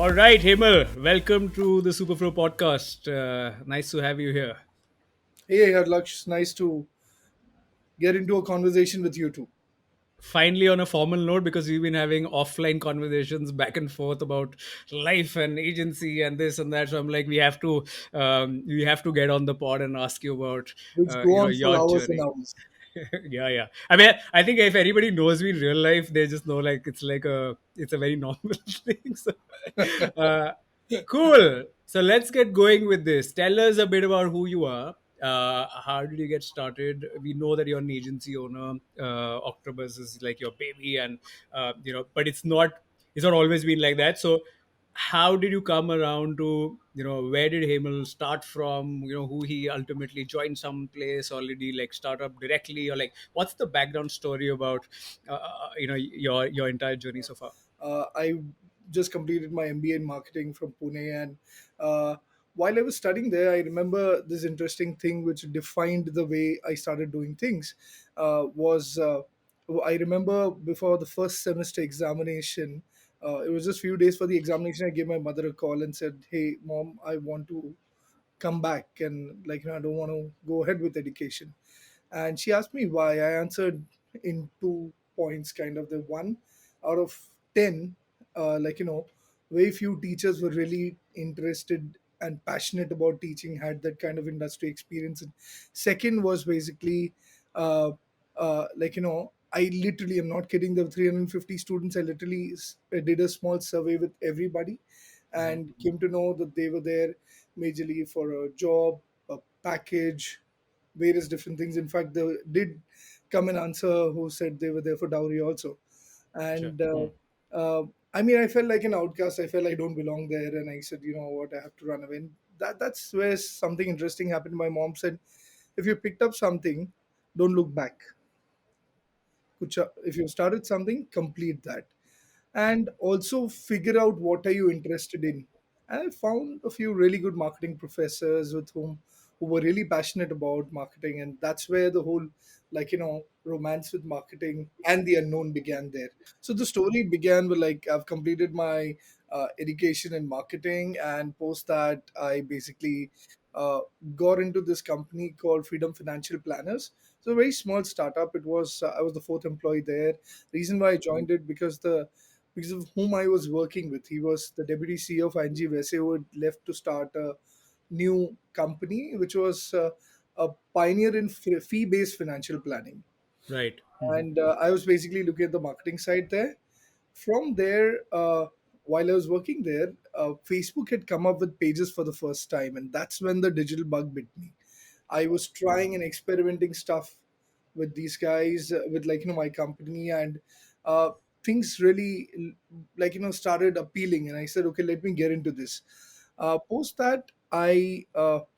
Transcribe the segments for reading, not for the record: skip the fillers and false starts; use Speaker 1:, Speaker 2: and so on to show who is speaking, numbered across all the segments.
Speaker 1: All right, Hemal, welcome to the Superflow podcast. Nice to have you here.
Speaker 2: Hey, Harlaksh, nice to get into a conversation with you too.
Speaker 1: Finally, on a formal note, because we've been having offline conversations back and forth about life and agency and this and that. So I'm like, we have to get on the pod and ask you about,
Speaker 2: Which go on for
Speaker 1: your
Speaker 2: hours and
Speaker 1: journey.
Speaker 2: hours.
Speaker 1: Yeah, yeah. I mean, I think if anybody knows me in real life, they just know like it's a very normal thing. So, uh, cool. So let's get going with this. Tell us a bit about who you are. How did you get started? We know that you're an agency owner. OctoBuzz is like your baby, and but it's not always been like that. So how did you come around to where did Hemal start from, who he ultimately joined some place, or did he like start up directly, or like what's the background story about your entire journey so far?
Speaker 2: I just completed my MBA in marketing from Pune, and uh, while I was studying there, I remember this interesting thing which defined the way I started doing things. Was I remember before the first semester examination, it was just few days for the examination. I gave my mother a call and said, "Hey, mom, I want to come back, and I don't want to go ahead with education." And she asked me why. I answered in 2 points, kind of. The one out of 10, very few teachers were really interested and passionate about teaching, had that kind of industry experience. And second was basically, I literally am not kidding. There were 350 students. I literally did a small survey with everybody and came to know that they were there majorly for a job, a package, various different things. In fact, they did come and answer who said they were there for dowry also.
Speaker 1: Sure.
Speaker 2: And uh, I mean, I felt like an outcast. I felt I don't belong there, and I said, you know what, I have to run away. And that's where something interesting happened. My mom said, if you picked up something, don't look back. If you started something, complete that, and also figure out what are you interested in. And I found a few really good marketing professors with who were really passionate about marketing, and that's where the whole romance with marketing and the unknown began there. So the story began with, like, I've completed my education in marketing, and post that I basically uh, got into this company called Freedom Financial Planners. So a very small startup. It was I was the fourth employee there. Reason why I joined it, because of whom I was working with. He was the deputy CEO of ING Vese, who had left to start a new company, which was a pioneer in fee-based financial planning.
Speaker 1: Right.
Speaker 2: And I was basically looking at the marketing side there. From there, while I was working there, Facebook had come up with pages for the first time, and that's when the digital bug bit me. I was trying and experimenting stuff with these guys, with my company, and uh, things really started appealing. And I said, okay, let me get into this. Post that, I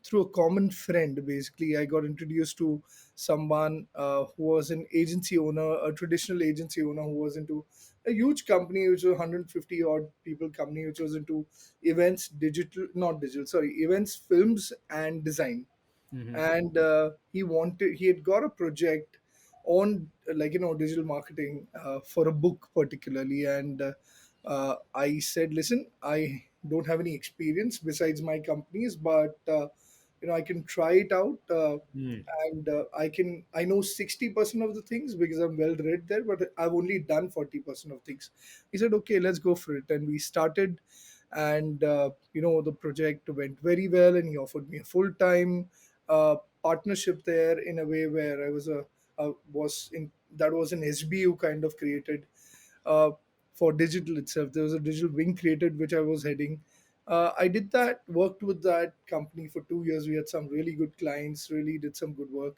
Speaker 2: through a common friend, basically, I got introduced to someone who was an agency owner, a traditional agency owner who was into a huge company, which was 150 odd people company, which was into events, digital, not digital, sorry, events, films, and design.
Speaker 1: Hmm.
Speaker 2: And he had got a project on digital marketing for a book particularly. And I said, listen, I don't have any experience besides my companies, but I can try it out. And I know 60% of the things because I'm well read there, but I've only done 40% of things. He said, okay, let's go for it. And we started. And the project went very well, and he offered me a full-time partnership there, in a way where I was in that was an SBU kind of created uh, for digital itself. There was a digital wing created, which I was heading. I did that, worked with that company for 2 years. We had some really good clients, really did some good work.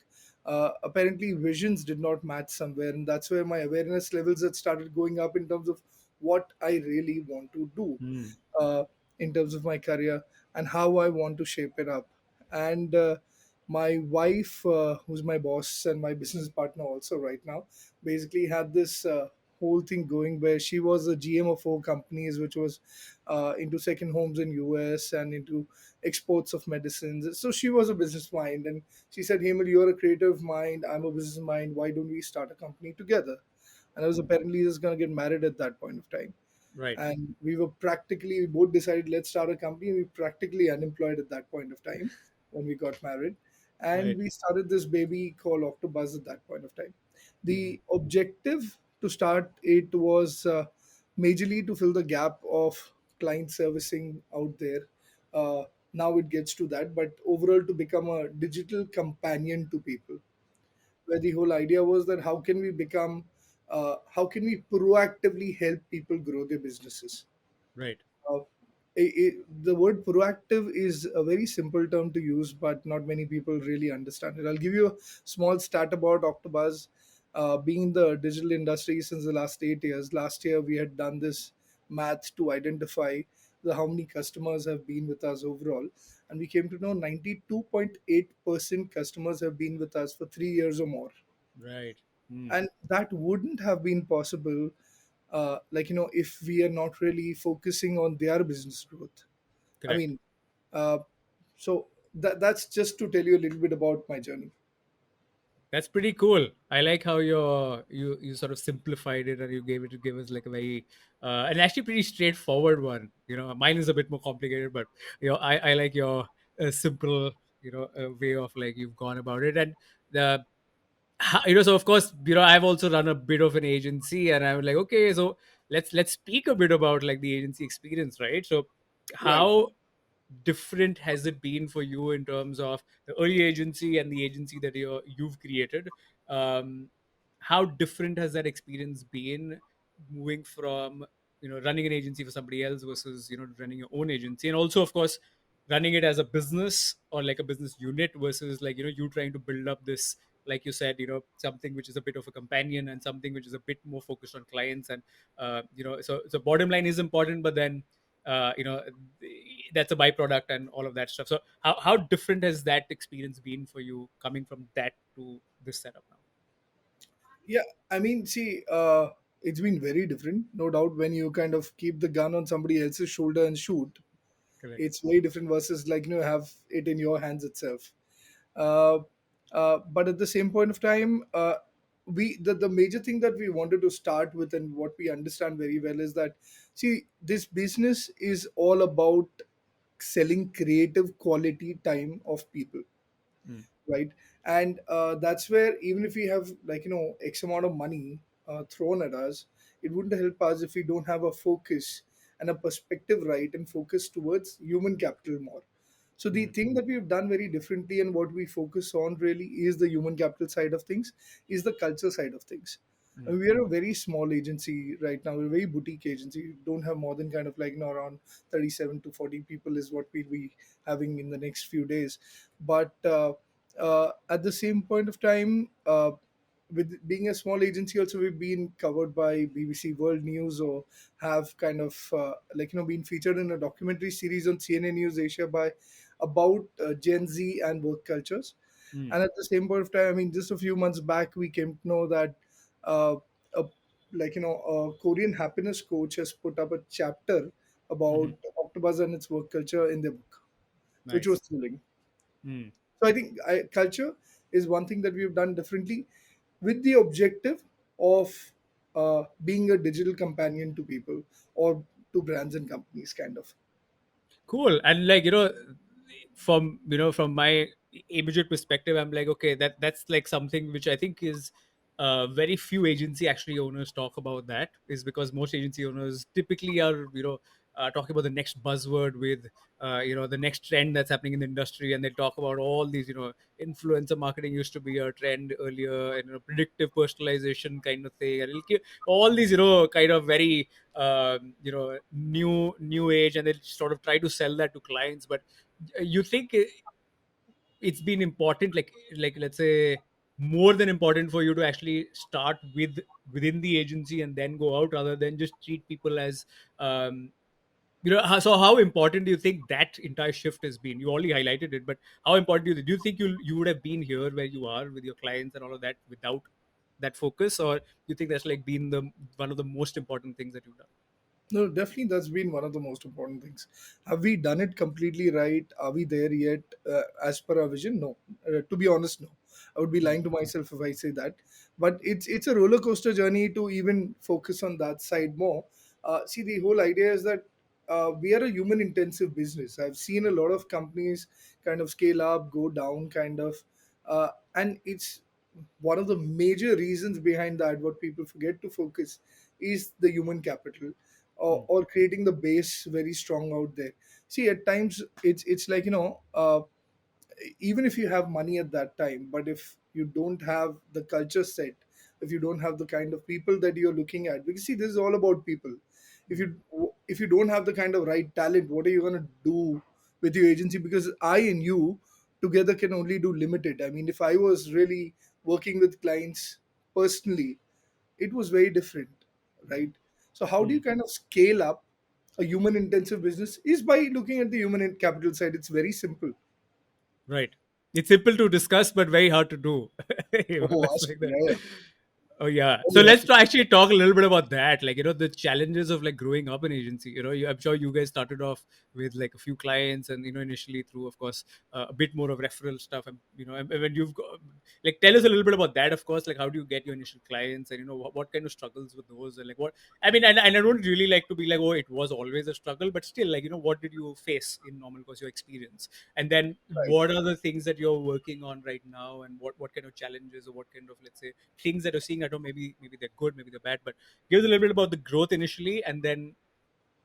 Speaker 2: Apparently, visions did not match somewhere, and that's where my awareness levels had started going up in terms of what I really want to do
Speaker 1: Mm.
Speaker 2: uh, in terms of my career and how I want to shape it up. And my wife, who's my boss and my business partner also right now, basically had this whole thing going where she was a GM of four companies, which was into second homes in US and into exports of medicines. So she was a business mind, and she said, "Hemal, you're a creative mind. I'm a business mind. Why don't we start a company together?" And I was apparently just going to get married at that point of time.
Speaker 1: Right.
Speaker 2: and we both decided, let's start a company. We practically unemployed at that point of time when we got married, and
Speaker 1: Right.
Speaker 2: we started this baby called OctoBuzz at that point of time.
Speaker 1: Mhm.
Speaker 2: The objective to start it was majorly to fill the gap of client servicing out there. Now it gets to that, but overall to become a digital companion to people, where the whole idea was that how can we proactively help people grow their businesses.
Speaker 1: Right.
Speaker 2: uh, the word proactive is a very simple term to use, but not many people really understand it. I'll give you a small stat about OctoBuzz. Being in the digital industry since the last 8 years, last year we had done this math to identify how many customers have been with us overall, and we came to know 92.8% customers have been with us for 3 years or more,
Speaker 1: Right. Mm.
Speaker 2: and that wouldn't have been possible, if we are not really focusing on their business growth. I
Speaker 1: Correct.
Speaker 2: mean, uh, so that's just to tell you a little bit about my journey.
Speaker 1: That's pretty cool. I like how you sort of simplified it and you gave us like a very and actually pretty straightforward one. Mine is a bit more complicated, but I like your simple way of like you've gone about it. And the so of course I've also run a bit of an agency, and I'm like, okay, so let's speak a bit about like the agency experience, right? So
Speaker 2: Right.
Speaker 1: how different has it been for you in terms of the early agency and the agency that you've created? um, how different has that experience been, moving from running an agency for somebody else versus running your own agency, and also of course running it as a business or like a business unit versus like you trying to build up this, like you said, something which is a bit of a companion and something which is a bit more focused on clients. And so bottom line is important, but then uh, you know that's a byproduct and all of that stuff. So how different has that experience been for you, coming from that to this setup now?
Speaker 2: Yeah, I mean, see, it's been very different, no doubt. When you kind of keep the gun on somebody else's shoulder and shoot,
Speaker 1: Correct.
Speaker 2: it's very different versus have it in your hands itself. Uh, but at the same point of time, the major thing that we wanted to start with and what we understand very well is that, see, this business is all about selling creative quality time of people,
Speaker 1: Mm,
Speaker 2: right? And that's where, even if we have x amount of money thrown at us, it wouldn't help us if we don't have a focus and a perspective right and focus towards human capital more. So the
Speaker 1: mm,
Speaker 2: thing that we've done very differently and what we focus on really is the human capital side of things, is the culture side of things.
Speaker 1: mm,
Speaker 2: And we are a very small agency right now. We're a very boutique agency. We don't have more than around 37 to 40 people is what we'll be having in the next few days. But at the same point of time, with being a small agency, also we've been covered by BBC World News, or have kind of been featured in a documentary series on CNN News Asia by about Gen Z and work cultures.
Speaker 1: mm,
Speaker 2: And at the same point of time, I mean, just a few months back, we came to know that uh, a a Korean happiness coach has put up a chapter about
Speaker 1: mhm.
Speaker 2: Octopus and its work culture in their book, which was
Speaker 1: Nice.
Speaker 2: thrilling.
Speaker 1: Mm.
Speaker 2: So I think culture is one thing that we've done differently, with the objective of being a digital companion to people or to brands and companies, kind of.
Speaker 1: Cool. And like from my immediate perspective, I'm like, okay, that's like something which I think is very few agency actually owners talk about. That is because most agency owners typically are talking about the next buzzword with the next trend that's happening in the industry, and they talk about all these influencer marketing used to be a trend earlier, and predictive personalization kind of thing, and all these kind of very new age, and they sort of try to sell that to clients. But you think it's been important, like let's say more than important for you to actually start within the agency and then go out, rather than just treat people as so how important do you think that entire shift has been? You already highlighted it, but how important do you think you would have been here where you are with your clients and all of that without that focus? Or you think that's like been the one of the most important things that you've done?
Speaker 2: No, definitely that's been one of the most important things. Have we done it completely right? Are we there yet as per our vision? No. To be honest, no. I would be
Speaker 1: Hmm.
Speaker 2: lying to myself if I say that. But it's a roller coaster journey to even focus on that side more. See, the whole idea is that we are a human intensive business. I've seen a lot of companies kind of scale up, go down, kind of, and it's one of the major reasons behind that. What people forget to focus is the human capital,
Speaker 1: Mm,
Speaker 2: or creating the base very strong out there. See, at times it's like, even if you have money at that time, but if you don't have the culture set, if you don't have the kind of people that you're looking at, because see, this is all about people. if
Speaker 1: mm,
Speaker 2: you if you don't have the kind of right talent, what are you going to do with your agency? Because I and you together can only do limited. I mean, if I was really working with clients personally, it was very different, right? So how do you
Speaker 1: mm.
Speaker 2: kind of scale up a human intensive business? Is by looking at the human capital side. It's very simple.
Speaker 1: Right. It's simple to discuss, but very hard to do.
Speaker 2: Oh,
Speaker 1: That's
Speaker 2: ask
Speaker 1: like
Speaker 2: me.
Speaker 1: that.
Speaker 2: Yeah, yeah.
Speaker 1: Oh yeah.
Speaker 2: Oh,
Speaker 1: So
Speaker 2: yeah.
Speaker 1: let's actually talk a little bit about that. Like, the challenges of like growing up an agency. I'm sure you guys started off with like a few clients, and initially through, of course, a bit more of referral stuff. And when you've got, like, tell us a little bit about that. Of course, like, how do you get your initial clients, and what kind of struggles with those, and like what I mean, and I don't really like to be like, oh, it was always a struggle, but still, like, what did you face in normal course, your experience, and then
Speaker 2: Right.
Speaker 1: what are the things that you're working on right now, and what kind of challenges, or what kind of, let's say, things that you're seeing. I don't, maybe they're good, maybe they're bad, but give us a little bit about the growth initially, and then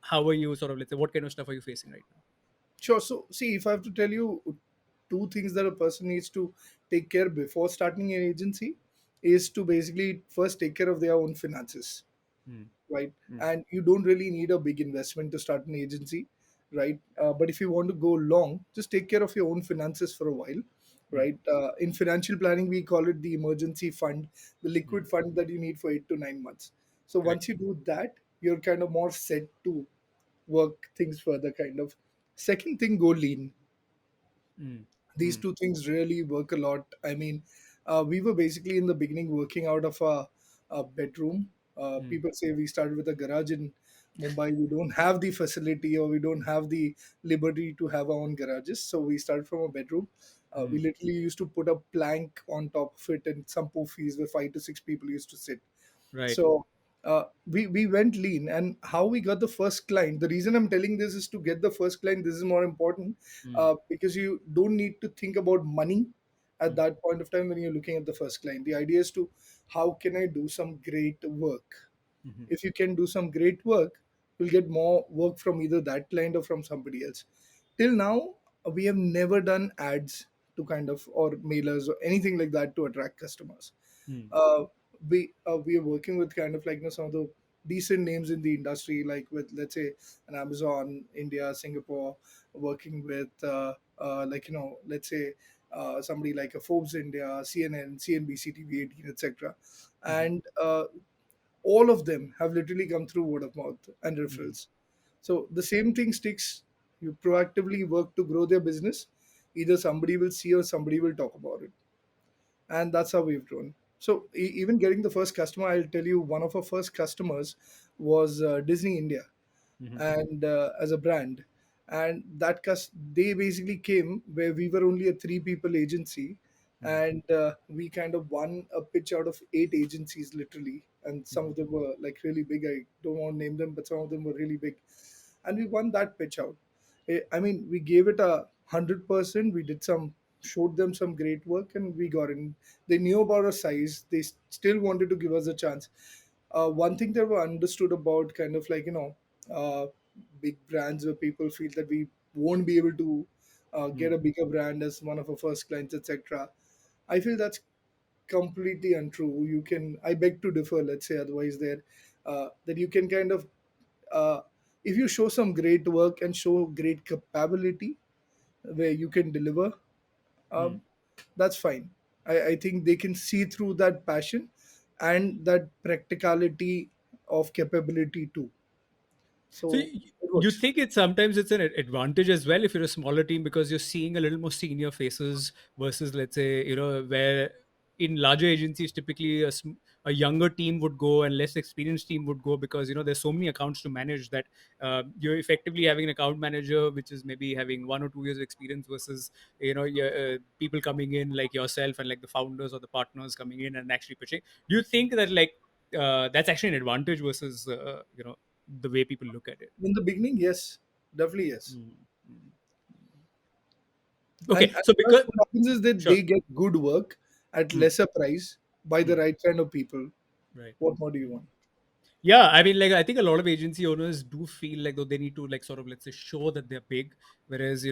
Speaker 1: how are you sort of, let's say, what kind of stuff are you facing right now?
Speaker 2: Sure. So, see, if I have to tell you two things that a person needs to take care before starting an agency, is to basically first take care of their own finances,
Speaker 1: Mm,
Speaker 2: right?
Speaker 1: mm,
Speaker 2: And you don't really need a big investment to start an agency, right? But if you want to go long, just take care of your own finances for a while,
Speaker 1: mm,
Speaker 2: right? In financial planning, we call it the emergency fund, the
Speaker 1: mm.
Speaker 2: liquid fund that you need for 8 to 9 months. So
Speaker 1: Correct.
Speaker 2: once you do that, you're kind of more set to work things further, kind of. Second thing, go lean.
Speaker 1: Mm,
Speaker 2: These
Speaker 1: mm,
Speaker 2: two things really work a lot. I mean, we were basically in the beginning working out of a bedroom.
Speaker 1: mm,
Speaker 2: People say we started with a garage in Mumbai. We don't have the facility, or we don't have the liberty to have our own garages, so we started from a bedroom. We
Speaker 1: mm.
Speaker 2: literally used to put a plank on top of it and some poofies where 5 to 6 people used to sit.
Speaker 1: Right.
Speaker 2: So we went lean. And how we got the first client, the reason I'm telling this is to get the first client. This is more important,
Speaker 1: Mm,
Speaker 2: because you don't need to think about money at
Speaker 1: mm,
Speaker 2: that point of time when you're looking at the first client. The idea is to, how can I do some great work?
Speaker 1: mhm,
Speaker 2: If you can do some great work, you'll get more work from either that client or from somebody else. Till now, we have never done ads to kind of, or mailers or anything like that to attract customers.
Speaker 1: mm,
Speaker 2: uh, we are working with kind of like, some of the decent names in the industry, like with, let's say, an Amazon India, Singapore, working with like, let's say, somebody like a Forbes India, CNN, CNBC TV 18, etc.
Speaker 1: mhm,
Speaker 2: And all of them have literally come through word of mouth and
Speaker 1: mhm,
Speaker 2: referrals. So the same thing sticks. You proactively work to grow their business. Either somebody will see or somebody will talk about it, and that's how we've grown. So even getting the first customer, I'll tell you, one of our first customers was Disney India,
Speaker 1: mhm,
Speaker 2: and as a brand. And they basically came where we were only a 3 people agency,
Speaker 1: mm,
Speaker 2: and we kind of won a pitch out of 8 agencies literally, and some
Speaker 1: mhm,
Speaker 2: of them were like really big. I don't want to name them, but some of them were really big, and we won that pitch out. I mean, we gave it 100%. We did some, showed them some great work, and we got in. They knew about our size. They still wanted to give us a chance. One thing that were understood about kind of like, uh, big brands, where people feel that we won't be able to get
Speaker 1: mm,
Speaker 2: a bigger brand as one of our first clients, etc. I feel that's completely untrue. You can, I beg to differ, let's say, otherwise there, that you can kind of, uh, if you show some great work and show great capability where you can deliver,
Speaker 1: mm.
Speaker 2: um, that's fine. I think they can see through that passion and that practicality of capability too.
Speaker 1: So
Speaker 2: So it
Speaker 1: you
Speaker 2: works.
Speaker 1: think it's sometimes it's an advantage as well if you're a smaller team, because you're seeing a little more senior faces versus, let's say, where in larger agencies typically a younger team would go and less experienced team would go, because there's so many accounts to manage that you're effectively having an account manager which is maybe having 1 or 2 years of experience versus people coming in like yourself and like the founders or the partners coming in and actually pitching. Do you think that, like, that's actually an advantage versus the way people look at it.
Speaker 2: In the beginning, yes, definitely yes.
Speaker 1: Mm, mm.
Speaker 2: And,
Speaker 1: Okay,
Speaker 2: and
Speaker 1: so
Speaker 2: plus
Speaker 1: because
Speaker 2: what happens is that
Speaker 1: sure.
Speaker 2: they get good work at
Speaker 1: Mm,
Speaker 2: lesser price by the
Speaker 1: mm,
Speaker 2: right kind of people.
Speaker 1: right.
Speaker 2: What more do you want?
Speaker 1: Yeah, I mean, like I think a lot of agency owners do feel like though they need to like sort of let's say show that they're big, whereas I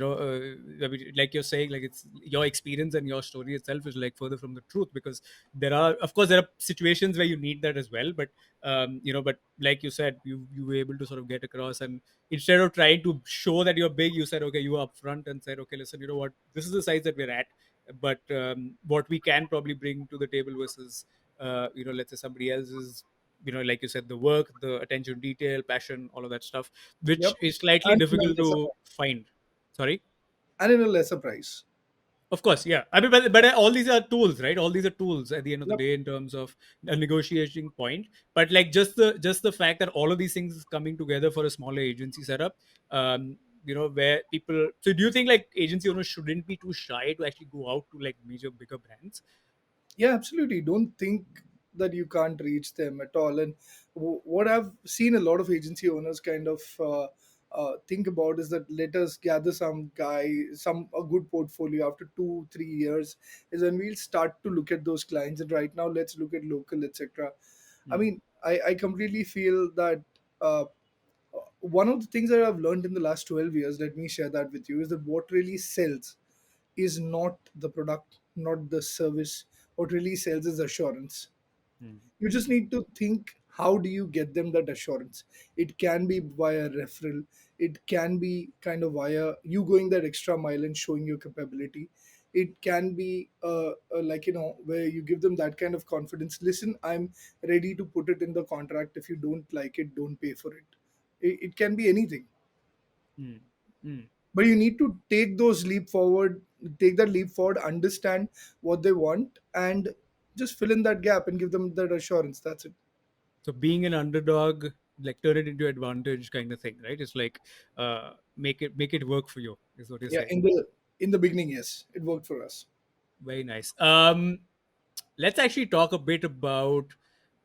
Speaker 1: mean, like you're saying, like it's your experience and your story itself is like further from the truth because there are, of course, there are situations where you need that as well, but but like you said, you were able to sort of get across and instead of trying to show that you're big, you said okay, you were upfront and said okay, listen, you know what, this is the size that we're at, but what we can probably bring to the table versus let's say somebody else is like you said, the work, the attention detail, passion, all of that stuff,
Speaker 2: Yep.
Speaker 1: which is slightly
Speaker 2: And in a
Speaker 1: difficult
Speaker 2: lesser
Speaker 1: to
Speaker 2: price.
Speaker 1: find. Sorry.
Speaker 2: And in a lesser price.
Speaker 1: Of course, yeah. I mean, but all these are tools, right? All these are tools at the end of the
Speaker 2: Yep.
Speaker 1: day in terms of a negotiating point. But like just the fact that all of these things is coming together for a smaller agency setup, where people. So do you think like agency owners shouldn't be too shy to actually go out to like major bigger brands?
Speaker 2: Yeah, absolutely. Don't think that you can't reach them at all. And what I've seen a lot of agency owners kind of think about is that let us gather some guy, some a good portfolio after 2 3 years is when we'll start to look at those clients. And right now, let's look at local, etc. I
Speaker 1: Hmm.
Speaker 2: mean, I completely feel that. Uh, one of the things that I've learned in the last 12 years, let me share that with you, is that what really sells is not the product, not the service. What really sells is assurance.
Speaker 1: Hmm.
Speaker 2: You just need to think, how do you get them that assurance? It can be via referral, it can be kind of via you going that extra mile and showing your capability. It can be like, where you give them that kind of confidence. Listen, I'm ready to put it in the contract. If you don't like it, don't pay for it. It can be anything,
Speaker 1: Hmm. Hmm.
Speaker 2: but you need to take that leap forward, understand what they want, and just fill in that gap and give them that assurance. That's it.
Speaker 1: So being an underdog, like turn it into advantage kind of thing, right? It's like make it work for you, is what you're
Speaker 2: Yeah,
Speaker 1: saying.
Speaker 2: in the beginning, yes, it worked for us.
Speaker 1: Very nice. Let's actually talk a bit about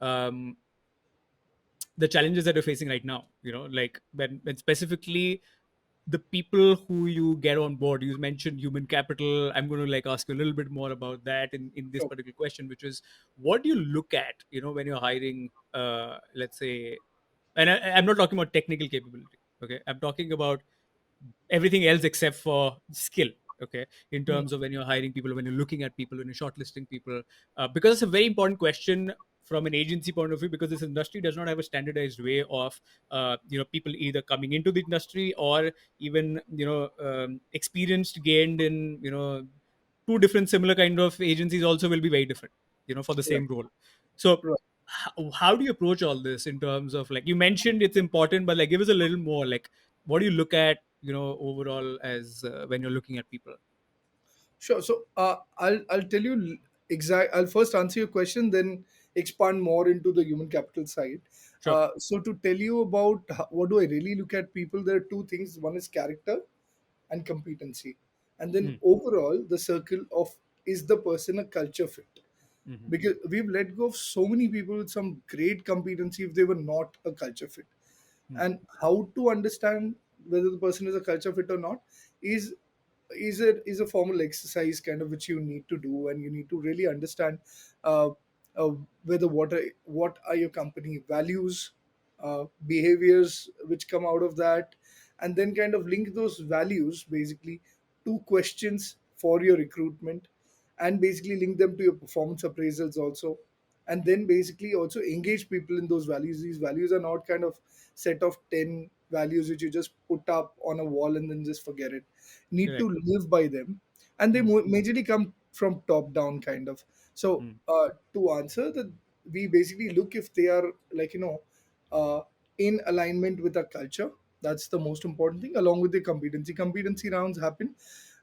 Speaker 1: um the challenges that you're facing right now. Like when specifically the people who you get on board. You mentioned human capital. I'm going to like ask you a little bit more about that in this
Speaker 2: Sure.
Speaker 1: particular question, which is what do you look at when you're hiring let's say, and I'm not talking about technical capability, okay, I'm talking about everything else except for skill, okay, in
Speaker 2: Hmm.
Speaker 1: terms of when you're hiring people, when you're looking at people, when you're shortlisting people, because it's a very important question from an agency point of view, because this industry does not have a standardized way of people either coming into the industry or even experienced gained in two different similar kind of agencies also will be very different for the
Speaker 2: Right.
Speaker 1: same role. So
Speaker 2: Right.
Speaker 1: how do you approach all this in terms of, like, you mentioned it's important, but like give us a little more, like what do you look at overall as when you're looking at people?
Speaker 2: Sure. So I'll tell you exact. I'll first answer your question, then expand more into the human capital side.
Speaker 1: Sure.
Speaker 2: So to tell you about what do I really look at people, there are two things. One is character and competency, and then
Speaker 1: Mm,
Speaker 2: overall the circle of, is the person a culture fit?
Speaker 1: mhm,
Speaker 2: Because we've let go of so many people with some great competency if they were not a culture fit.
Speaker 1: mm,
Speaker 2: And how to understand whether the person is a culture fit or not is is a formal exercise kind of which you need to do, and you need to really understand uh, uh, whether what are your company values, behaviors which come out of that, and then kind of link those values basically to questions for your recruitment, and basically link them to your performance appraisals also, and then basically also engage people in those values. These values are not kind of set of 10 values which you just put up on a wall and then just forget it. Need to
Speaker 1: correct.
Speaker 2: live by them, and they
Speaker 1: Mm,
Speaker 2: majorly come from top down kind of. So
Speaker 1: mm,
Speaker 2: to answer that, we basically look if they are like, in alignment with our culture. That's the most important thing, along with the competency rounds happen.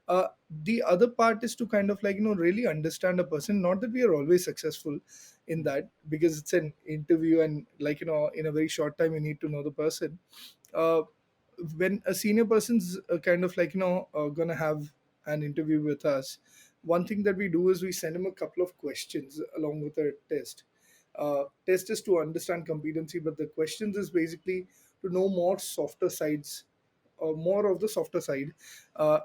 Speaker 2: The other part is to kind of like, really understand a person. Not that we are always successful in
Speaker 1: mm,
Speaker 2: that, because it's an interview, and like, in a very short time you need to know the person. uh, when a senior person's kind of like, gonna have an interview with us, one thing that we do is we send him a couple of questions along with a test. Test is to understand competency, but the questions is basically to know more softer sides, more of the softer side,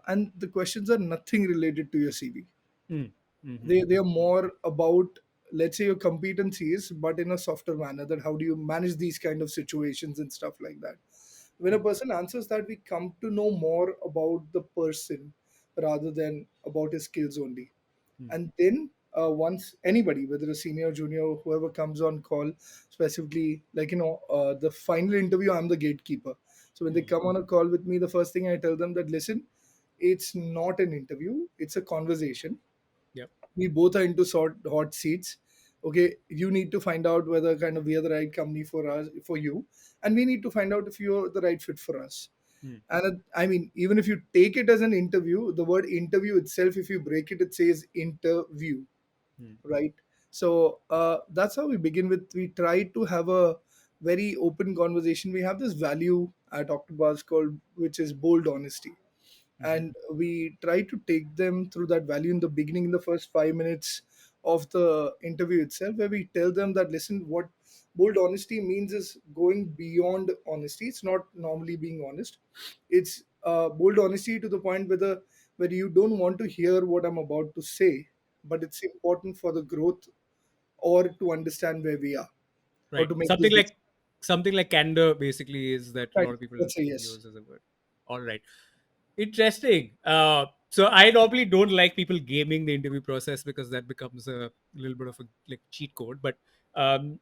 Speaker 2: and the questions are nothing related to your CV.
Speaker 1: Mm. Mhm.
Speaker 2: They are more about, let's say, your competencies, but in a softer manner. That how do you manage these kind of situations and stuff like that. When a
Speaker 1: Mm.
Speaker 2: person answers that, we come to know more about the person rather than about his skills only.
Speaker 1: Mm.
Speaker 2: And then once anybody, whether a senior, junior, whoever comes on call, specifically, like, the final interview, I'm the gatekeeper. So when they
Speaker 1: Mm.
Speaker 2: come on a call with me, the first thing I tell them that, listen, it's not an interview, it's a conversation.
Speaker 1: Yep.
Speaker 2: We both are into sort hot seats. Okay, you need to find out whether kind of we are the right company for us, for you, and we need to find out if you're the right fit for us.
Speaker 1: Mm.
Speaker 2: And I mean, even if you take it as an interview, the word interview itself, if you break it, it says interview,
Speaker 1: Mm.
Speaker 2: right? So that's how we begin with. We try to have a very open conversation. We have this value at OctoBuzz called, which is bold honesty,
Speaker 1: Mhm.
Speaker 2: and we try to take them through that value in the beginning, in the first 5 minutes of the interview itself, where we tell them that, listen, what bold honesty means is going beyond honesty. It's not normally being honest. It's bold honesty to the point where you don't want to hear what I'm about to say, but it's important for the growth, or to understand where we are, or
Speaker 1: Right.
Speaker 2: to make this
Speaker 1: Something like candor basically is that a
Speaker 2: right.
Speaker 1: lot of people
Speaker 2: Let's say yes.
Speaker 1: use as a word. All right. Interesting. So I normally don't like people gaming the interview process because that becomes a little bit of a like cheat code. But um,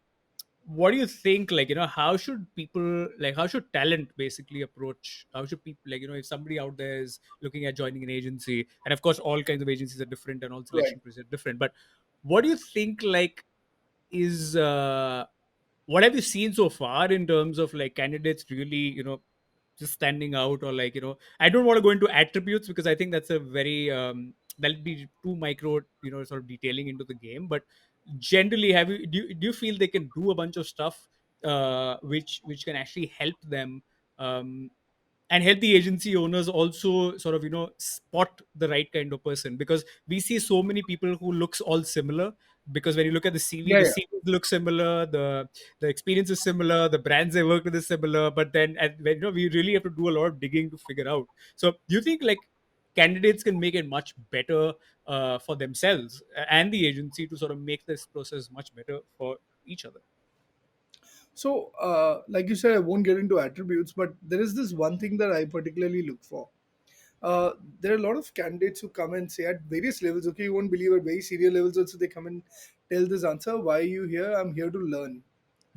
Speaker 1: what do you think? Like, how should people, like, how should talent basically approach? How should people, like, if somebody out there is looking at joining an agency, and of course all kinds of agencies are different and all
Speaker 2: Right.
Speaker 1: selection procedures are different. But what do you think? Like, is what have you seen so far in terms of like candidates really just standing out, or like I don't want to go into attributes because I think that's a very that'll be too micro, sort of detailing into the game. But generally, do you feel they can do a bunch of stuff which can actually help them, um, and help the agency owners also sort of spot the right kind of person? Because we see so many people who looks all similar, because when you look at the CV,
Speaker 2: Yeah,
Speaker 1: the
Speaker 2: yeah.
Speaker 1: CV looks similar, the experience is similar, the brands they work with is similar, but then we really have to do a lot of digging to figure out. So do you think like candidates can make it much better for themselves and the agency to sort of make this process much better for each other?
Speaker 2: So, like you said, I won't get into attributes, but there is this one thing that I particularly look for. There are a lot of candidates who come and say at various levels, okay, you won't believe at very senior levels also, they come and tell this answer, why are you here? I'm here to learn.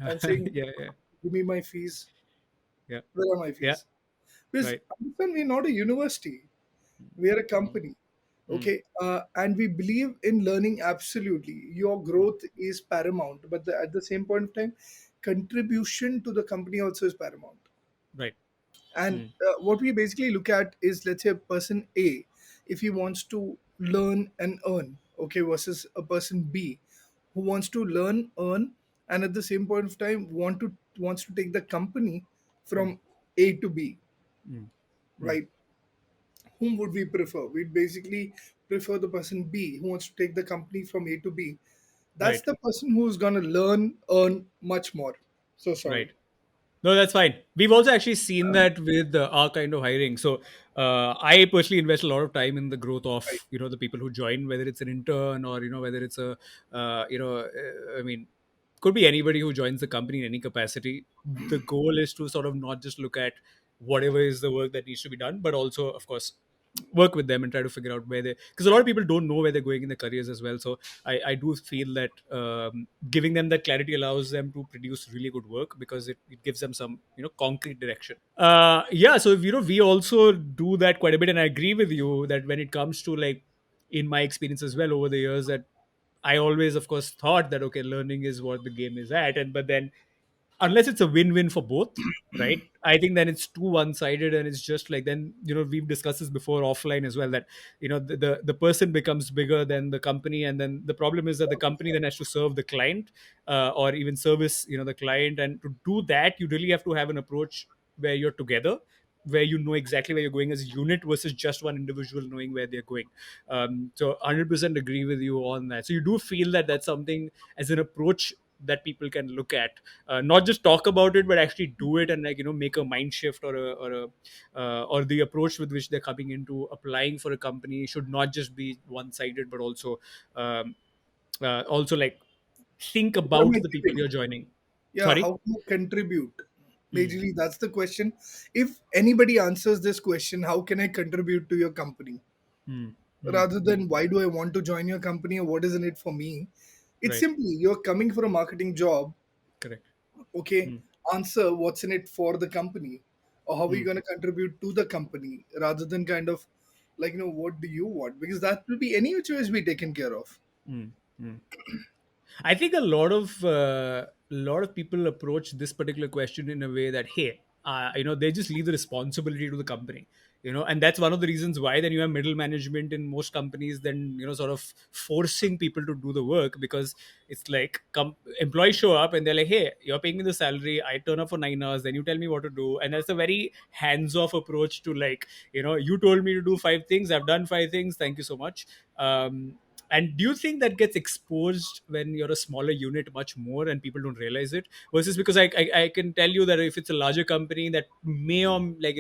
Speaker 2: I'm saying,
Speaker 1: Yeah, yeah,
Speaker 2: give me my fees.
Speaker 1: yeah,
Speaker 2: Where are my
Speaker 1: yeah.
Speaker 2: fees? Because
Speaker 1: Right.
Speaker 2: understand, we're not a university, we are a
Speaker 1: Mm,
Speaker 2: company.
Speaker 1: mm,
Speaker 2: Okay, and we believe in learning absolutely. Your
Speaker 1: mm.
Speaker 2: growth is paramount, but at the same point of time, contribution to the company also is paramount.
Speaker 1: Right.
Speaker 2: And
Speaker 1: Mm,
Speaker 2: what we basically look at is, let's say, a person A, if he wants to learn and earn, okay, versus a person B who wants to learn, earn, and at the same point of time wants to take the company
Speaker 1: mm,
Speaker 2: from A to B,
Speaker 1: mm, mm.
Speaker 2: right? Whom would we prefer? We'd basically prefer the person B who wants to take the company from A to B. That's
Speaker 1: Right.
Speaker 2: the person who's gonna learn, earn much more. So
Speaker 1: Right.
Speaker 2: sorry.
Speaker 1: No, that's fine. We've also actually seen that with our kind of hiring. So, I personally invest a lot of time in the growth
Speaker 2: Right.
Speaker 1: of the people who join, whether it's an intern or whether it's a I mean, could be anybody who joins the company in any capacity. The goal is to sort of not just look at whatever is the work that needs to be done, but also, of course, work with them and try to figure out where they, because a lot of people don't know where they're going in their careers as well. So I do feel that giving them that clarity allows them to produce really good work, because it gives them some concrete direction. Yeah, so we also do that quite a bit, and I agree with you that when it comes to, like, in my experience as well over the years, that I always, of course, thought that okay, learning is what the game is at, and but then unless it's a win-win for both, right, I think then it's too one-sided, and it's just like, then we've discussed this before offline as well, that the person becomes bigger than the company, and then the problem is that the company then has to serve the client, or even service the client, and to do that you really have to have an approach where you're together, where you know exactly where you're going as a unit versus just one individual knowing where they're going. So 100% agree with you on that. So you do feel that that's something as an approach that people can look at, not just talk about it but actually do it, and like make a mind shift, or the approach with which they're coming into applying for a company should not just be one sided, but also like think
Speaker 2: What am I
Speaker 1: about the people
Speaker 2: giving?
Speaker 1: you're joining.
Speaker 2: Yeah,
Speaker 1: Sorry.
Speaker 2: how can you contribute?
Speaker 1: Hmm.
Speaker 2: Basically, that's the question. If anybody answers this question, how can I contribute to your company?
Speaker 1: Hmm. Hmm.
Speaker 2: Rather than why do I want to join your company or what is in it for me? It's
Speaker 1: Right.
Speaker 2: simply you're coming for a marketing job.
Speaker 1: Correct.
Speaker 2: Okay,
Speaker 1: Hmm.
Speaker 2: answer what's in it for the company, or how are you
Speaker 1: Hmm.
Speaker 2: going to contribute to the company, rather than kind of like, what do you want? Because that will be any which ways be taken care of.
Speaker 1: Hmm. Hmm. I think a lot of people approach this particular question in a way that, hey, they just leave the responsibility to the company, and that's one of the reasons why then you have middle management in most companies, then sort of forcing people to do the work, because it's like employees show up and they're like, hey, you're paying me the salary, I turn up for 9 hours, then you tell me what to do, and that's a very hands-off approach to, like, you told me to do 5 things, I've done 5 things, thank you so much. And do you think that gets exposed when you're a smaller unit much more and people don't realize it, versus, because I can tell you that if it's a larger company, that may or like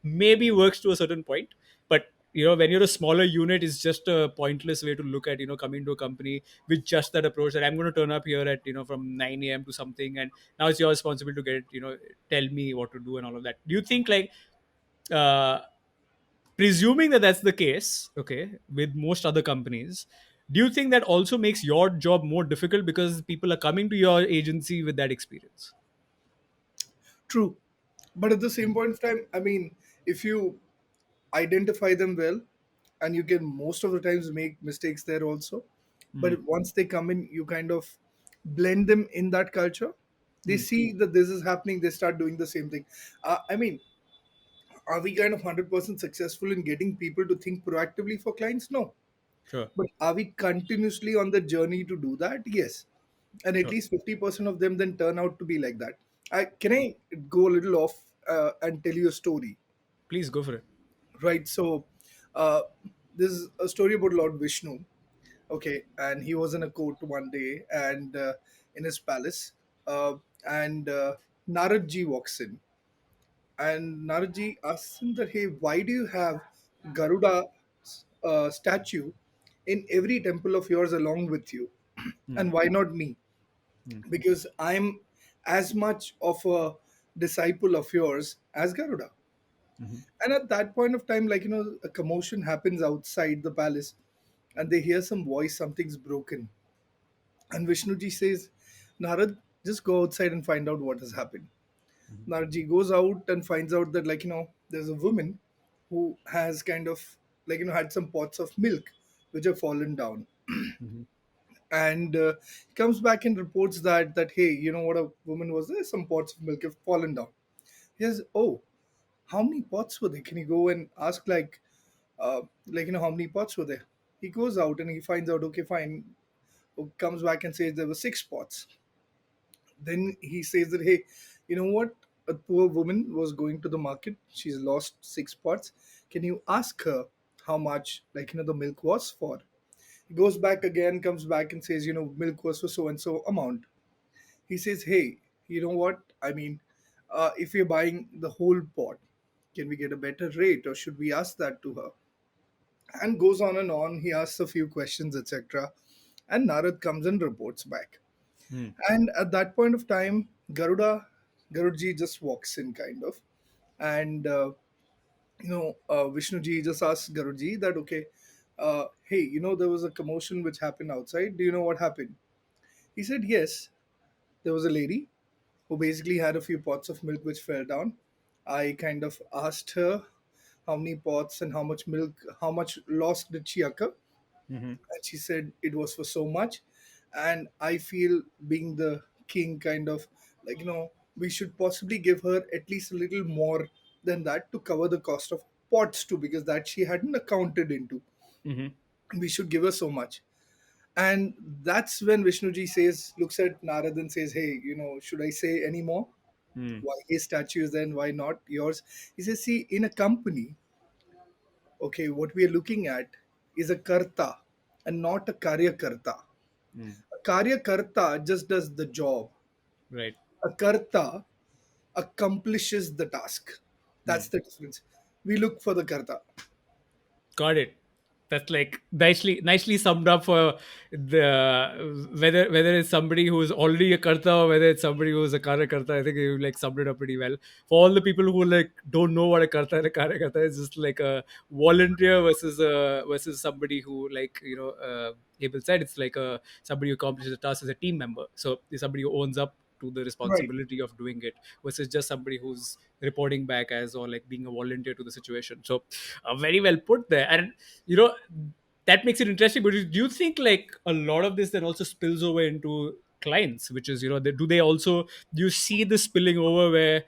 Speaker 1: maybe works to a certain point, but when you're a smaller unit, it's just a pointless way to look at coming to a company with just that approach, that I'm going to turn up here at from 9 a.m. to something, and now it's your responsibility to get tell me what to do and all of that. Do you think, like, uh, presuming that that's the case, okay, with most other companies, do you think that also makes your job more difficult because people are coming to your agency with that experience?
Speaker 2: True, but at the same point of time, I mean, if you identify them well, and you can most of the times make mistakes there also,
Speaker 1: Hmm.
Speaker 2: but once they come in, you kind of blend them in that culture. They
Speaker 1: Hmm.
Speaker 2: see that this is happening, they start doing the same thing. I mean, are we kind of 100% successful in getting people to think proactively for clients? No.
Speaker 1: Sure.
Speaker 2: But are we continuously on the journey to do that? Yes. And at
Speaker 1: Sure.
Speaker 2: least 50% of them then turn out to be like that. Can I go a little off and tell you a story?
Speaker 1: Please go for it.
Speaker 2: Right. So, uh, this is a story about Lord Vishnu. Okay. And he was in a court one day, and in his palace. And Narad ji walks in. And Naradji asks him that, hey, why do you have Garuda statue in every temple of yours along with you?
Speaker 1: Hmm.
Speaker 2: And why not me?
Speaker 1: Hmm.
Speaker 2: Because I'm as much of a disciple of yours as Garuda.
Speaker 1: Hmm.
Speaker 2: And at that point of time, like, a commotion happens outside the palace, and they hear some voice, something's broken. And Vishnuji says, Narad, just go outside and find out what has happened. Narji goes out and finds out that, like, there's a woman who has kind of, like, had some pots of milk which have fallen down.
Speaker 1: Hmm.
Speaker 2: And he comes back and reports that, hey, you know what, a woman was there, some pots of milk have fallen down. He says, oh, how many pots were there? Can you go and ask, how many pots were there? He goes out and he finds out, okay, fine. Comes back and says there were 6 pots. Then he says that, hey, you know what? A poor woman was going to the market. She's lost 6 pots. Can you ask her how much, the milk was for? He goes back again, comes back and says, milk was for so and so amount. He says, hey, you know what? I mean, if you're buying the whole pot, can we get a better rate, or should we ask that to her? And goes on and on. He asks a few questions, etc. And Narad comes and reports back.
Speaker 1: Hmm.
Speaker 2: And at that point of time, Garudji just walks in, kind of, and Vishnuji just asks Garudji that, okay, hey, there was a commotion which happened outside. Do you know what happened? He said, yes, there was a lady who basically had a few pots of milk which fell down. I kind of asked her how many pots and how much milk, how much loss did she occur,
Speaker 1: Hmm.
Speaker 2: and she said it was for so much. And I feel, being the king, kind of, like, we should possibly give her at least a little more than that to cover the cost of pots too, because that she hadn't accounted into.
Speaker 1: Hmm.
Speaker 2: We should give her so much. And that's when Vishnuji says, looks at Narad and says, hey, should I say any more?
Speaker 1: Hmm.
Speaker 2: Why his statue is then, why not yours? He says, see, in a company, okay, what we are looking at is a karta and not a karyakarta.
Speaker 1: Hmm.
Speaker 2: karyakarta just does the job.
Speaker 1: Right.
Speaker 2: A karta accomplishes the task.
Speaker 1: Hmm.
Speaker 2: That's the difference. We look for the karta.
Speaker 1: Got it. That's like nicely summed up for the whether it's somebody who's already a karta or whether it's somebody who's a karyakarta. I think you like summed it up pretty well. For all the people who like don't know what a karta and a karyakarta is, just like a volunteer versus somebody who like Abel said, it's like a somebody who accomplishes a task as a team member. So there's somebody who owns up to the
Speaker 2: Right.
Speaker 1: responsibility of doing it versus just somebody who's reporting back as or like being a volunteer to the situation. So very well put there. And you know that makes it interesting. But do you think like a lot of this then also spills over into clients, which is do they also, do you see this spilling over where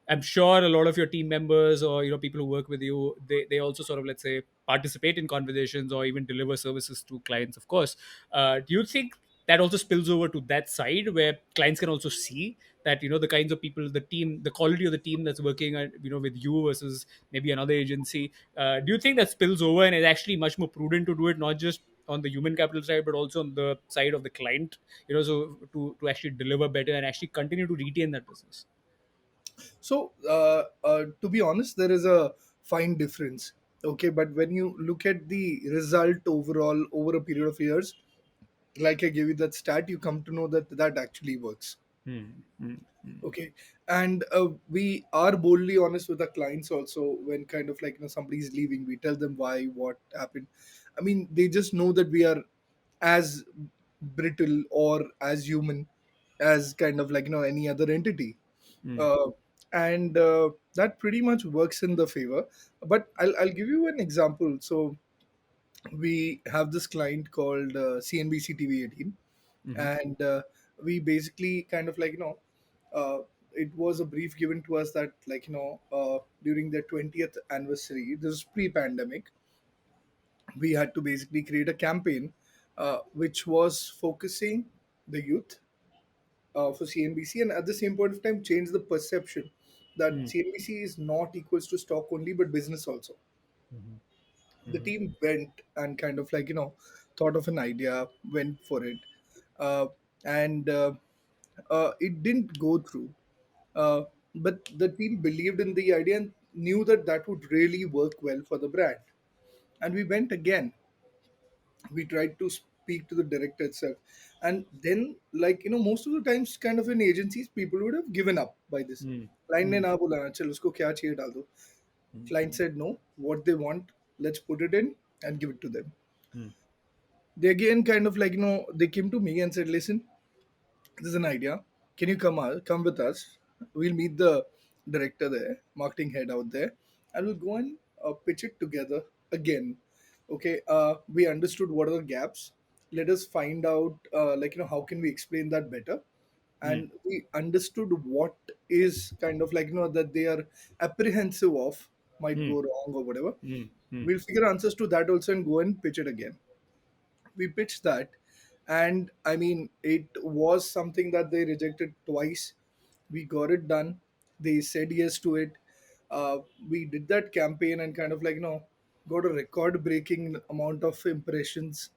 Speaker 1: I'm sure a lot of your team members or people who work with you, they also sort of, let's say, participate in conversations or even deliver services to clients, of course. Do you think that also spills over to that side where clients can also see that the kinds of people, the team, the quality of the team that's working with you versus maybe another agency? Do you think that spills over and is actually much more prudent to do it not just on the human capital side but also on the side of the client, so to actually deliver better and actually continue to retain that business?
Speaker 2: So, to be honest, there is a fine difference. Okay, but when you look at the result overall over a period of years, like I gave you that stat, you come to know that that actually works.
Speaker 1: Hmm. Hmm. Hmm.
Speaker 2: Okay, and we are boldly honest with our clients also when kind of like somebody's leaving. We tell them why, what happened. I mean, they just know that we are as brittle or as human as kind of like any other entity,
Speaker 1: Hmm.
Speaker 2: uh, and that pretty much works in the favor. But I'll give you an example. So we have this client called CNBC TV 18,
Speaker 1: Hmm.
Speaker 2: and we basically kind of like it was a brief given to us that like during their 20th anniversary, this is pre-pandemic, we had to basically create a campaign which was focusing the youth for CNBC, and at the same point of time change the perception that
Speaker 1: Hmm.
Speaker 2: CNBC is not equals to stock only but business also.
Speaker 1: Hmm.
Speaker 2: The
Speaker 1: Hmm.
Speaker 2: team went and kind of like thought of an idea, went for it, uh, and it didn't go through. uh, but the team believed in the idea and knew that that would really work well for the brand, and we went again. We tried to speak to the director itself, and then like most of the times kind of in agencies people would have given up by this.
Speaker 1: Hmm.
Speaker 2: Client ने
Speaker 1: Hmm.
Speaker 2: ना बोला चल उसको क्या चाहिए डाल दो. Client said no, what they want, let's put it in and give it to them.
Speaker 1: Hmm.
Speaker 2: They again kind of like they came to me and said, listen, this is an idea, can you come with us, we'll meet the director there, marketing head out there, and we'll go and pitch it together again. Okay, we understood what are the gaps, let us find out like how can we explain that better,
Speaker 1: Hmm.
Speaker 2: and we understood what is kind of like that they are apprehensive of might
Speaker 1: Hmm.
Speaker 2: go wrong or whatever.
Speaker 1: Hmm. Hmm.
Speaker 2: We'll figure answers to that also and go and pitch it again. We pitched that, and I mean it was something that they rejected twice. We got it done, they said yes to it. We did that campaign and kind of like got a record breaking amount of impressions.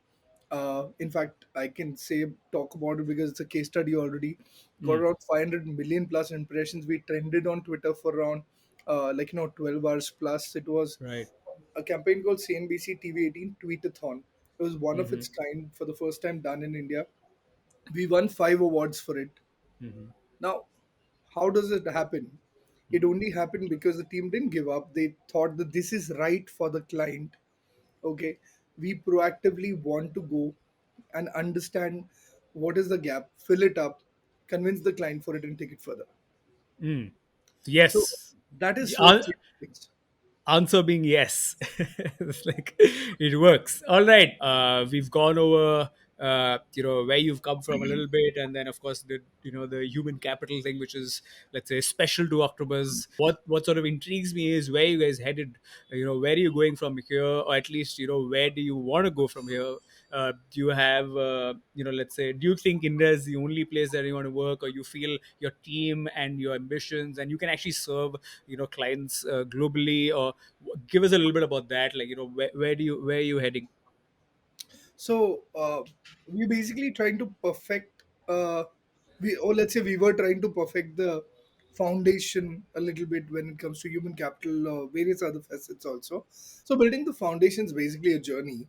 Speaker 2: In fact, I can say talk about it because it's a case study already. Got
Speaker 1: Hmm.
Speaker 2: around 500 million plus impressions. We trended on Twitter for around 12 hours plus. It was
Speaker 1: Right.
Speaker 2: a campaign called CNBC TV 18 Tweetathon. It was one of
Speaker 1: Hmm.
Speaker 2: its kind for the first time done in India. We won 5 awards for it.
Speaker 1: Hmm.
Speaker 2: Now, how does it happen? It only happened because the team didn't give up. They thought that this is right for the client. Okay, we proactively want to go and understand what is the gap, fill it up, convince the client for it, and take it further.
Speaker 1: Hmm.
Speaker 2: So
Speaker 1: Yes.
Speaker 2: that
Speaker 1: The
Speaker 2: is what changed things.
Speaker 1: answer being yes. It's like it works. All right, we've gone over where you've come from a little bit, and then of course the human capital thing, which is, let's say, special to OctoBuzz. What sort of intrigues me is where you guys headed. Where are you going from here, or at least where do you want to go from here? Do you have let's say, do you think India is the only place that you want to work, or you feel your team and your ambitions and you can actually serve clients globally? Or give us a little bit about that, like where are you heading?
Speaker 2: So we're basically trying to perfect, or let's say we were trying to perfect the foundation a little bit when it comes to human capital or various other facets also. So building the foundation is basically a journey.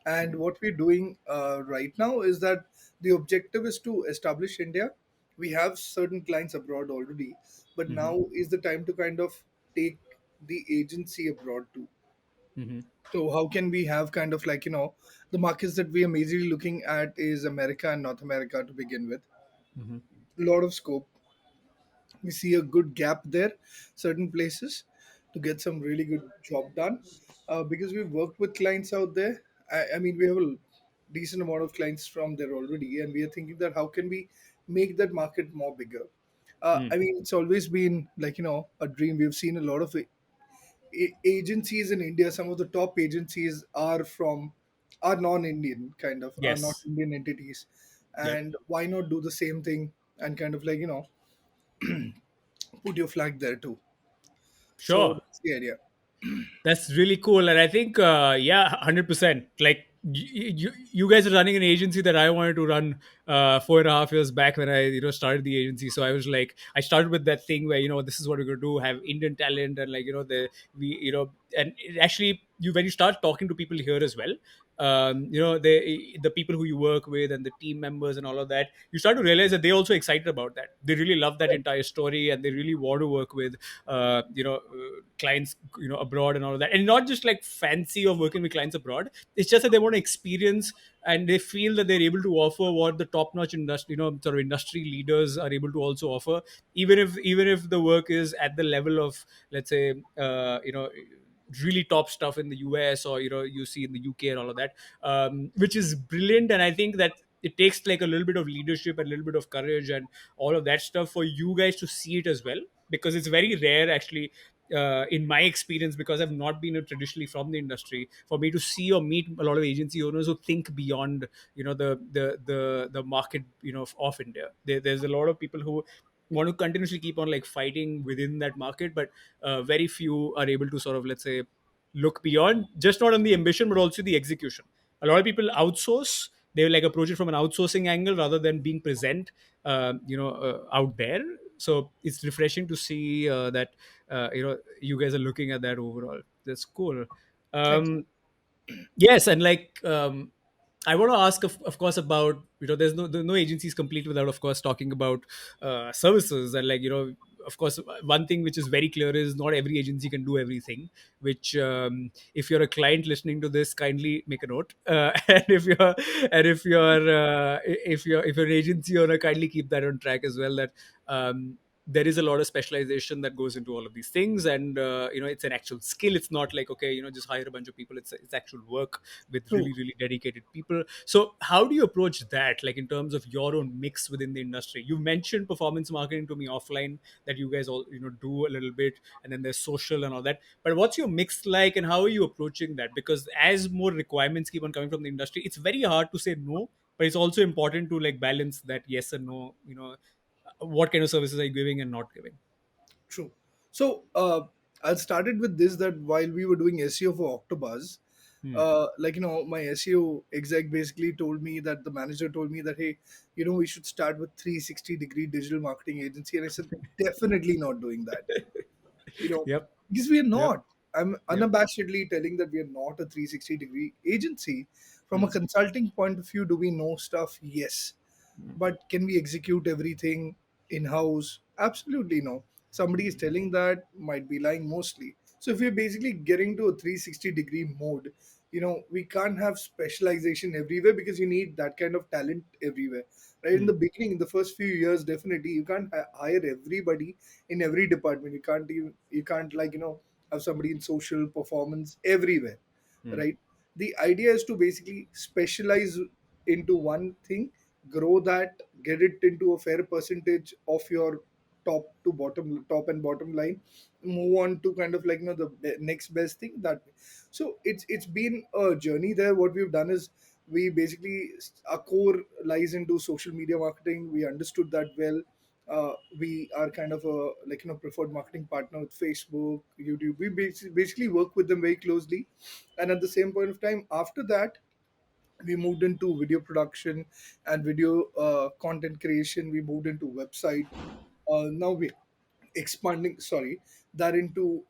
Speaker 2: And what we're doing right now is that the objective is to establish India. We have certain clients abroad already, but
Speaker 1: Mm-hmm.
Speaker 2: now is the time to kind of take the agency abroad too.
Speaker 1: Mm-hmm.
Speaker 2: So how can we have kind of like, the markets that we are majorly looking at is America and North America to begin with.
Speaker 1: Mm-hmm.
Speaker 2: A lot of scope. We see a good gap there, certain places, to get some really good job done. Because we've worked with clients out there. I mean, we have a decent amount of clients from there already, and we are thinking that how can we make that market more bigger. I mean, it's always been like, a dream. We've seen a lot of agencies in India. Some of the top agencies are non-Indian, kind of are not
Speaker 1: Yes.
Speaker 2: Indian entities,
Speaker 1: Yep.
Speaker 2: and why not do the same thing and kind of like, put your flag there too. So
Speaker 1: Sure.
Speaker 2: that's the idea.
Speaker 1: That's really cool, and I think, yeah, 100%. Like you guys are running an agency that I wanted to run 4.5 years back when I started the agency. So I was like, I started with that thing where this is what we're gonna do: have Indian talent, and like the we and it actually you when you start talking to people here as well, the people who you work with and the team members and all of that, you start to realize that they're also excited about that. They really love that entire story, and they really want to work with clients abroad and all of that, and not just like fancy of working with clients abroad. It's just that they want to experience, and they feel that they're able to offer what the top notch industry sort of industry leaders are able to also offer, even if the work is at the level of, let's say, really top stuff in the US, or you see in the UK and all of that, which is brilliant. And I think that it takes like a little bit of leadership and a little bit of courage and all of that stuff for you guys to see it as well, because it's very rare actually, in my experience, because I've not been traditionally from the industry, for me to see or meet a lot of agency owners who think beyond the market of India. There's a lot of people who want to continuously keep on like fighting within that market, but very few are able to sort of, let's say, look beyond, just not on the ambition but also the execution. A lot of people outsource. They like approach it from an outsourcing angle rather than being present out there. So it's refreshing to see that you guys are looking at that overall. That's cool.
Speaker 2: Thanks.
Speaker 1: um Yes, and like, I want to ask, of course, about, there's no agency is complete without, of course, talking about services. And like, of course, one thing which is very clear is not every agency can do everything. Which, if you're a client listening to this, kindly make a note. And if you're an agency owner, kindly keep that on track as well. That there is a lot of specialization that goes into all of these things, and it's an actual skill. It's not like, okay, just hire a bunch of people. It's actual work with
Speaker 2: True.
Speaker 1: really really dedicated people. So how do you approach that, like in terms of your own mix within the industry? You mentioned performance marketing to me offline, that you guys all do a little bit, and then there's social and all that. But what's your mix like, and how are you approaching that? Because as more requirements keep on coming from the industry, it's very hard to say no, but it's also important to like balance that yes and no. What kind of services are you giving and not giving?
Speaker 2: True. So I started with this, that while we were doing SEO for OctoBuzz,
Speaker 1: Hmm.
Speaker 2: like my SEO exec basically told me that the manager told me that, hey, we should start with 360-degree digital marketing agency, and I said definitely not doing that. you know
Speaker 1: Yep.
Speaker 2: because we are
Speaker 1: Yep.
Speaker 2: not. I'm
Speaker 1: Yep.
Speaker 2: unabashedly telling that we are not a 360-degree agency. From a
Speaker 1: Hmm.
Speaker 2: consulting point of view, do we know stuff? Yes. But can we execute everything in house? Absolutely no. Somebody is telling that, might be lying mostly. So if we're basically getting to a 360-degree mode, we can't have specialization everywhere, because you need that kind of talent everywhere. Right, in
Speaker 1: Hmm.
Speaker 2: the beginning, in the first few years, definitely you can't hire everybody in every department. You can't like have somebody in social performance everywhere.
Speaker 1: Hmm.
Speaker 2: Right. The idea is to basically specialize into one thing, grow that, get it into a fair percentage of your top and bottom line, move on to kind of like the next best thing that way. So it's been a journey there. What we've done is, we basically, our core lies into social media marketing. We understood that well. We are kind of a like preferred marketing partner with Facebook, YouTube. We basically work with them very closely. And at the same point of time, after that, We moved into video production and video content creation. We moved into website. Now we expanding, sorry, that into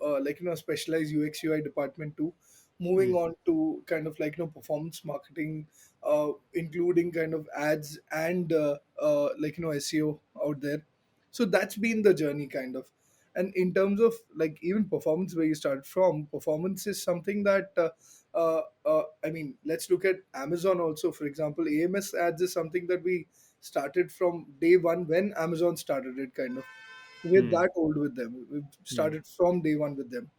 Speaker 2: specialized UX UI department too, moving
Speaker 1: Mm,
Speaker 2: on to kind of performance marketing, including kind of ads and SEO out there. So that's been the journey kind of. And in terms of like even performance, where you start from, performance is something that I mean, let's look at Amazon also. For example, AMS ads is something that we started from day one when Amazon started it kind of. We're
Speaker 1: mm,
Speaker 2: that old with them. We've
Speaker 1: mm,
Speaker 2: started from day one with them.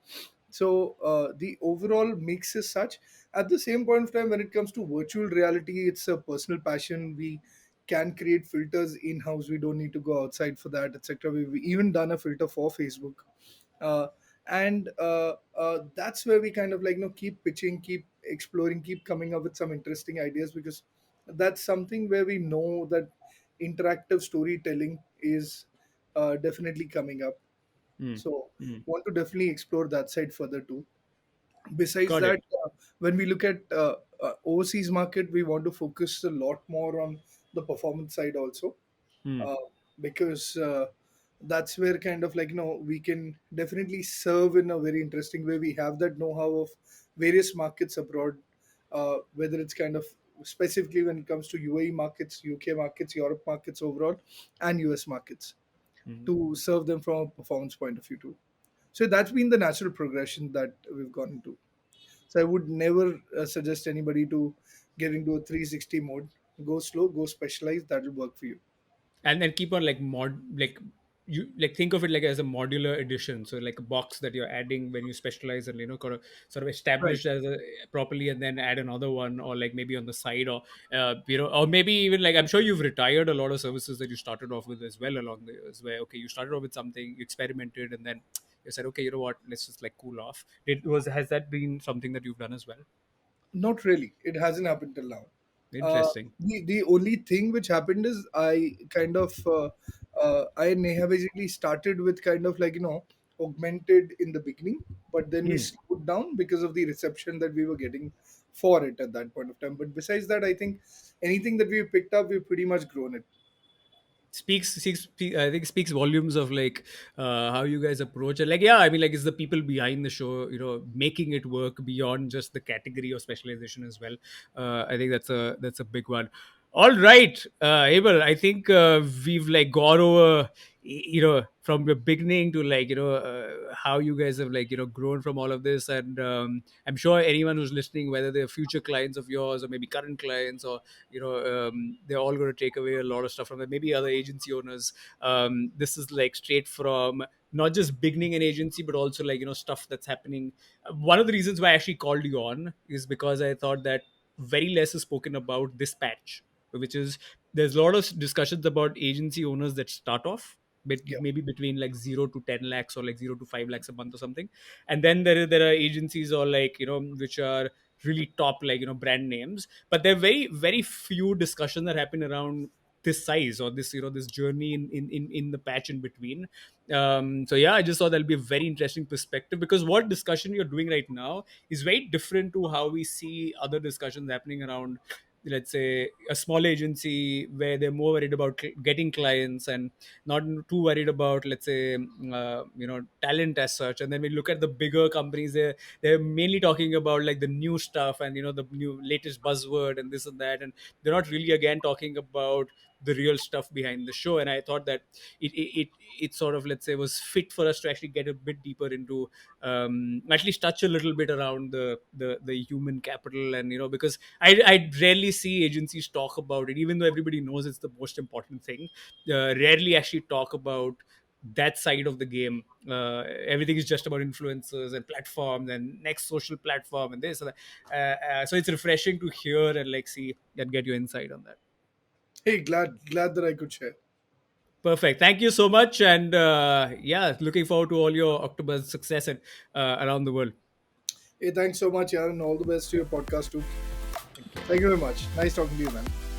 Speaker 2: So the overall mix is such. At the same point of time, when it comes to virtual reality, it's a personal passion. We can create filters in house. We don't need to go outside for that, etc. We've even done a filter for Facebook, uh, and that's where we kind of keep pitching, keep exploring, keep coming up with some interesting ideas, because that's something where we know that interactive storytelling is definitely coming up.
Speaker 1: mm,
Speaker 2: So
Speaker 1: mm.
Speaker 2: want to definitely explore that side further too. Besides
Speaker 1: Got it.
Speaker 2: that, when we look at overseas market, we want to focus a lot more on the performance side also,
Speaker 1: Mm,
Speaker 2: uh, because that's where kind of we can definitely serve in a very interesting way. We have that know-how of various markets abroad, whether it's kind of specifically when it comes to UAE markets, UK markets, Europe markets overall, and US markets,
Speaker 1: mm.
Speaker 2: to serve them from a performance point of view too. So that's been the natural progression that we've gone into. So I would never suggest anybody to get into a 360 mode. Go slow, go specialized. That will work for you.
Speaker 1: And then keep on like you like think of it like as a modular addition, so like a box that you're adding when you specialize, and kind of sort of
Speaker 2: Right.
Speaker 1: establish as a properly, and then add another one, or like maybe on the side, or or maybe even like I'm sure you've retired a lot of services that you started off with as well along the years, where okay, you started off with something, you experimented, and then you said, okay, you know what, let's just like cool off. It was Has that been something that you've done as well?
Speaker 2: Not really. It hasn't happened till now.
Speaker 1: Interesting.
Speaker 2: The only thing which happened is I kind of I basically started with kind of augmented in the beginning, but then we
Speaker 1: Hmm.
Speaker 2: slowed down because of the reception that we were getting for it at that point of time. But besides that, I think anything that we picked up, we've pretty much grown it.
Speaker 1: I think speaks volumes of like how you guys approach it. Like, yeah, I mean, like it's the people behind the show, making it work beyond just the category or specialization as well. I think that's a big one. All right, Abel, I think we've like gone over, from the beginning to like how you guys have like grown from all of this, and I'm sure anyone who's listening, whether they're future clients of yours or maybe current clients, or they're all going to take away a lot of stuff from it. Maybe other agency owners. This is like straight from not just beginning an agency, but also like stuff that's happening. One of the reasons why I actually called you on is because I thought that very less is spoken about this patch, which is there's a lot of discussions about agency owners that start off
Speaker 2: Yeah.
Speaker 1: maybe between like 0 to 10 lakhs, or like 0 to 5 lakhs a month or something, and then there are agencies, or like which are really top, like brand names, but there are very very few discussions that happen around this size, or this this journey in the patch in between. So yeah, I just thought that'll be a very interesting perspective, because what discussion you're doing right now is very different to how we see other discussions happening around, let's say, a small agency, where they're more worried about getting clients and not too worried about, let's say, talent as such. And then we look at the bigger companies, they're mainly talking about like the new stuff, and the new latest buzzword and this and that, and they're not really again talking about the real stuff behind the show. And I thought that it sort of, let's say, was fit for us to actually get a bit deeper into, at least touch a little bit around the human capital. And because I rarely see agencies talk about it, even though everybody knows it's the most important thing. Rarely actually talk about that side of the game. Everything is just about influencers and platforms and next social platform and this and that. So it's refreshing to hear and like see and get your insight on that.
Speaker 2: Hey, glad that I could share.
Speaker 1: Perfect. Thank you so much. And yeah, looking forward to all your OctoBuzz success and around the world.
Speaker 2: Hey, thanks so much, Aaron. All the best to your podcast too.
Speaker 1: Thank you.
Speaker 2: Thank you very much. Nice talking to you, man.